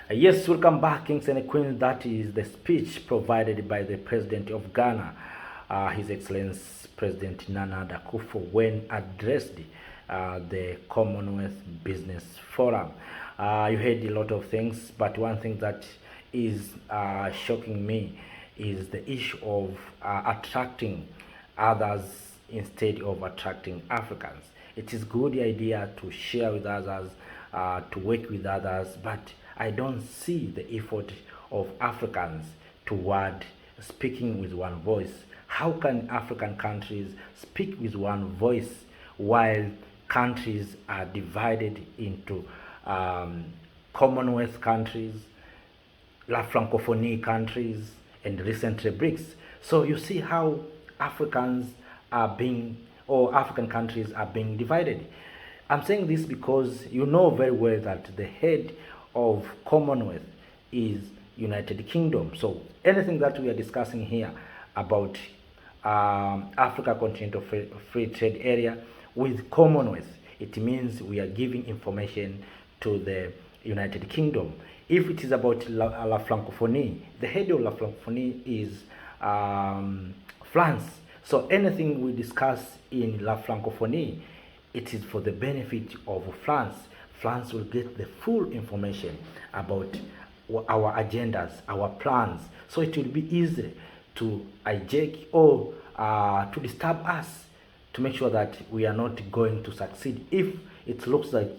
Yes, welcome back, kings and queens. That is the speech provided by the president of Ghana, His Excellency President Nana Akufo, when addressed the Commonwealth Business Forum. You heard a lot of things, but one thing that is shocking me is the issue of attracting others instead of attracting Africans. It is good idea to share with others, to work with others, but I don't see the effort of Africans toward speaking with one voice. How can African countries speak with one voice while countries are divided into Commonwealth countries, La Francophonie countries, and recently BRICS? So you see how Africans are being, or African countries are being divided. I'm saying this because you know very well that the head of Commonwealth is United Kingdom. So anything that we are discussing here about Africa Continental Free Trade Area with Commonwealth, it means we are giving information to the United Kingdom. If it is about La Francophonie, the head of La Francophonie is France. So anything we discuss in La Francophonie, it is for the benefit of France. France will get the full information about our agendas, our plans. So it will be easy to hijack or to disturb us, to make sure that we are not going to succeed if it looks like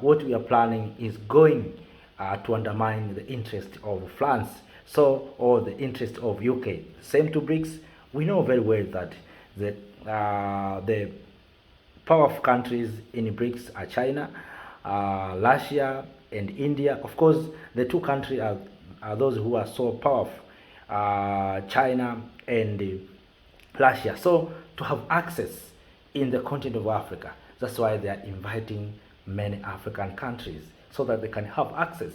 what we are planning is going to undermine the interest of France, so, or the interest of UK. Same to BRICS. We know very well that the powerful countries in BRICS are China, Russia, and India. Of course, the two countries are those who are so powerful, China and Russia. So to have access in the continent of Africa, that's why they are inviting many African countries, so that they can have access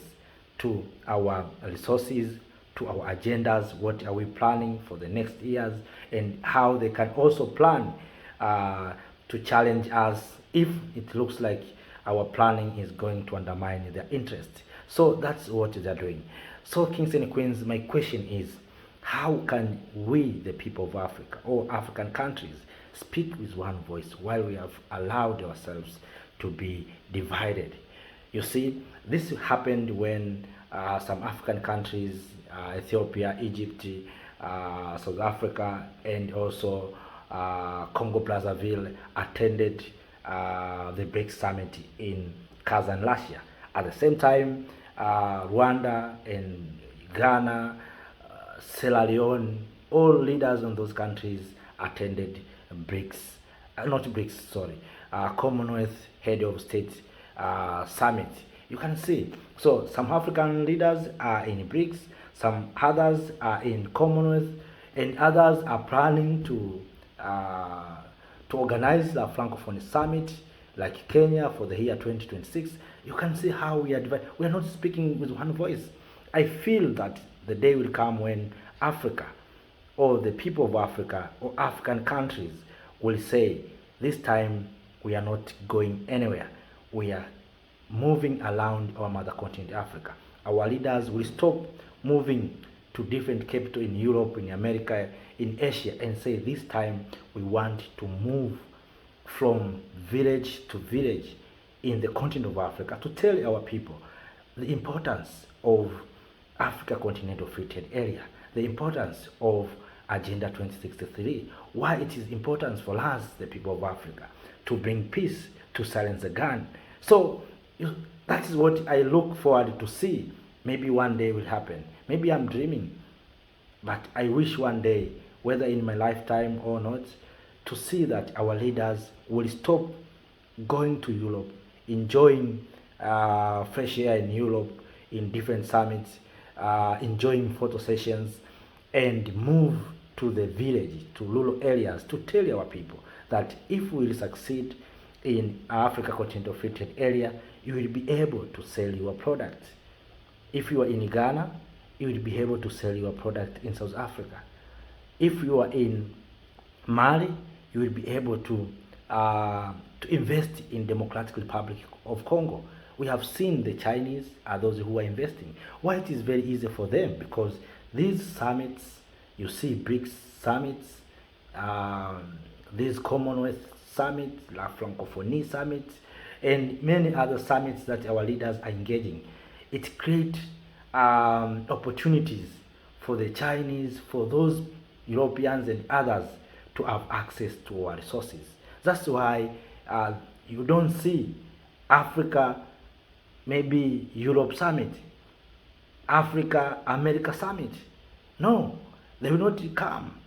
to our resources, to our agendas, what are we planning for the next years, and how they can also plan to challenge us if it looks like our planning is going to undermine their interest. So that's what they're doing. So, kings and queens, my question is, how can we, the people of Africa or African countries, speak with one voice while we have allowed ourselves to be divided? You see, this happened when some African countries, Ethiopia, Egypt, South Africa, and also Congo Brazzaville attended the BRICS summit in Kazan, Russia. At the same time, Rwanda and Ghana, Sierra Leone, all leaders in those countries attended BRICS, not BRICS, sorry, Commonwealth Head of State Summit. You can see, so some African leaders are in BRICS, some others are in Commonwealth, and others are planning to organize the Francophone Summit, like Kenya for the year 2026. You can see how we are divided. We are not speaking with one voice. I feel that the day will come when Africa, or the people of Africa, or African countries will say, this time we are not going anywhere. We are moving around our mother continent, Africa. Our leaders will stop moving to different capitals in Europe, in America, in Asia, and say, this time we want to move from village to village in the continent of Africa, to tell our people the importance of Africa Continental Free Trade Area, the importance of Agenda 2063, why it is important for us, the people of Africa, to bring peace, to silence the gun. So that is what I look forward to see. Maybe one day will happen. Maybe I'm dreaming, but I wish one day, whether in my lifetime or not, to see that our leaders will stop going to Europe, enjoying fresh air in Europe, in different summits, enjoying photo sessions, and move to the village, to rural areas, to tell our people that if we will succeed in Africa Continental Free Trade Area, you will be able to sell your product. If you are in Ghana, you will be able to sell your product in South Africa. If you are in Mali, you will be able to invest in Democratic Republic of Congo. We have seen the Chinese are those who are investing. Why it is very easy for them? Because these summits, you see BRICS summits, these Commonwealth summits, La Francophonie summits, and many other summits that our leaders are engaging. It creates opportunities for the Chinese, for those Europeans and others to have access to our resources. That's why you don't see Africa, maybe Europe summit, Africa, America summit. No, they will not come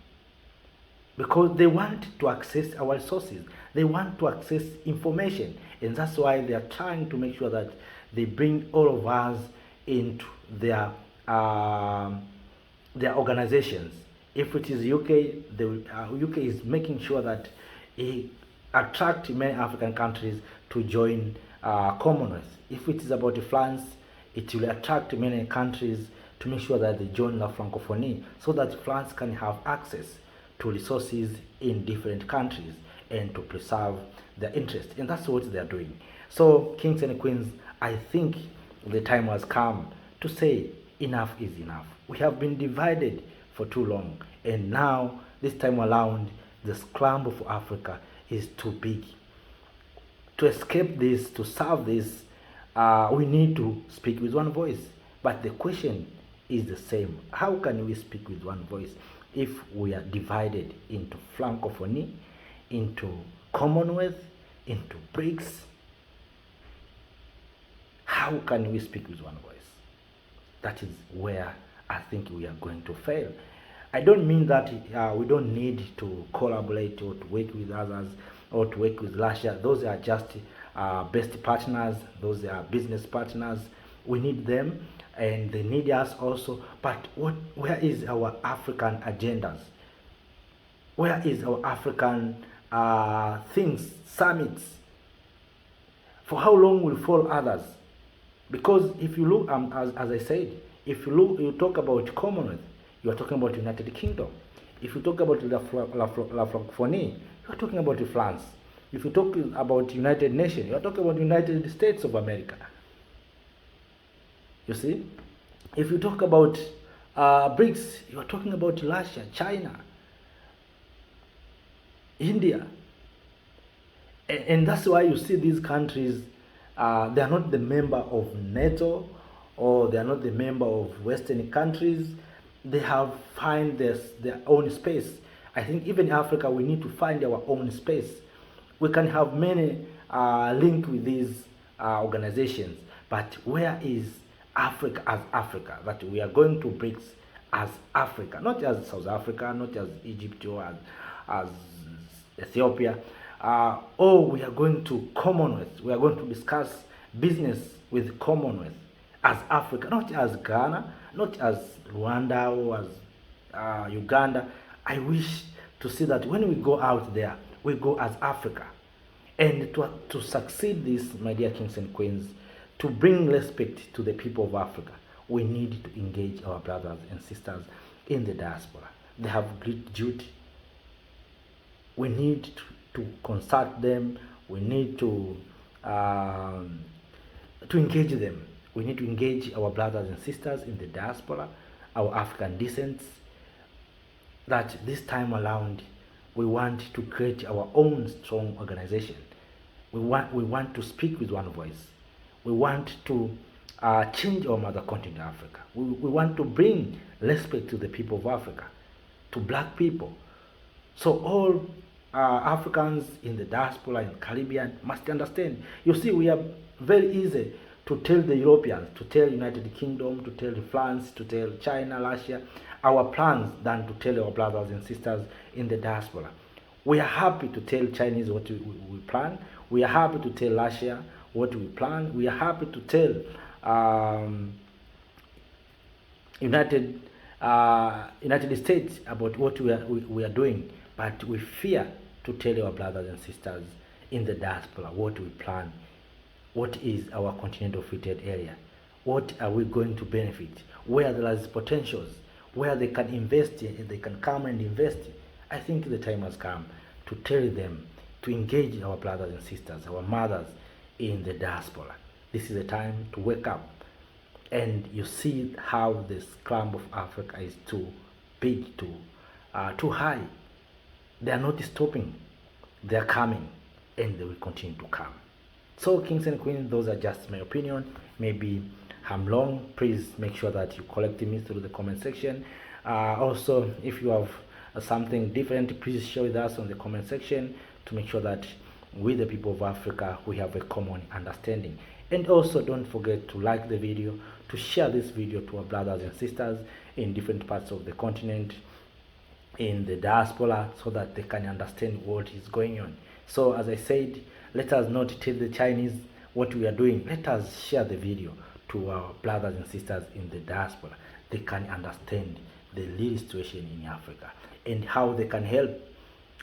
because they want to access our resources. They want to access information, and that's why they are trying to make sure that they bring all of us into their organizations. If it is UK, the UK is making sure that it attract many African countries to join Commonwealth. If it is about France, it will attract many countries to make sure that they join La Francophonie, so that France can have access to resources in different countries and to preserve their interest. And that's what they are doing. So, kings and queens, I think the time has come to say enough is enough. We have been divided for too long, and now this time around the scramble for Africa is too big. To escape this, to solve this, we need to speak with one voice. But the question is the same. How can we speak with one voice if we are divided into Francophonie, into Commonwealth, into BRICS? How can we speak with one voice? That is where I think we are going to fail. I don't mean that we don't need to collaborate or to work with others or to work with Russia. Those are just best partners. Those are business partners. We need them and they need us also. But where is our African agendas? Where is our African things, summits? For how long will follow others? Because if you look, as I said, if you look, you talk about Commonwealth, you are talking about United Kingdom. If you talk about La Francophonie, you are talking about France. If you talk about United Nations, you are talking about United States of America. You see? If you talk about BRICS, you are talking about Russia, China, India. And that's why you see these countries, they are not the member of NATO, or they are not the member of Western countries. They have find their own space. I think even in Africa, we need to find our own space. We can have many link with these organizations, but where is Africa as Africa? That we are going to BRICS as Africa, not as South Africa, not as Egypt or as Ethiopia. Or we are going to Commonwealth. We are going to discuss business with Commonwealth as Africa, not as Ghana, not as Rwanda or as Uganda. I wish to see that when we go out there, we go as Africa. And to succeed this, my dear kings and queens, to bring respect to the people of Africa, we need to engage our brothers and sisters in the diaspora. They have great duty. We need to consult them. We need to engage them. We need to engage our brothers and sisters in the diaspora, our African descents, that this time around we want to create our own strong organization. We want to speak with one voice. We want to change our mother continent, Africa. We want to bring respect to the people of Africa, to black people. So all Africans in the diaspora and Caribbean must understand. You see, we are very easy to tell the Europeans, to tell United Kingdom, to tell France, to tell China, Russia, our plans than to tell our brothers and sisters in the diaspora. We are happy to tell Chinese what we plan. We are happy to tell Russia what we plan. We are happy to tell United States about what we are doing. But we fear to tell our brothers and sisters in the diaspora what we plan. What is our continental free trade area? What are we going to benefit? Where there is potentials, where they can invest in, they can come and invest. I think the time has come to tell them to engage our brothers and sisters, our mothers in the diaspora. This is a time to wake up. And you see how the scrum of Africa is too big, too high. They are not stopping. They are coming, and they will continue to come. So, kings and queens, those are just my opinion. Maybe I'm wrong. Please make sure that you correct me through the comment section. Also, if you have something different, please share with us on the comment section to make sure that we, the people of Africa, we have a common understanding. And also, don't forget to like the video, to share this video to our brothers and sisters in different parts of the continent, in the diaspora, so that they can understand what is going on. So as I said, let us not tell the Chinese what we are doing. Let us share the video to our brothers and sisters in the diaspora. They can understand the real situation in Africa and how they can help,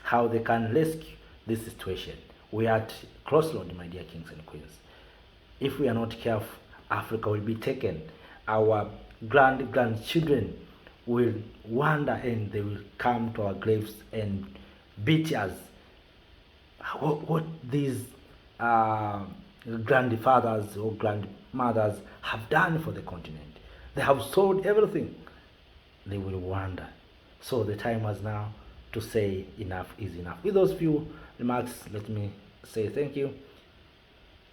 how they can rescue this situation. We are at crossroads, my dear kings and queens. If we are not careful, Africa will be taken. Our grandchildren will wander, and they will come to our graves and beat us. What these grandfathers or grandmothers have done for the continent. They have sold everything. They will wander. So the time was now to say enough is enough. With those few remarks, let me say thank you.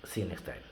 See you next time.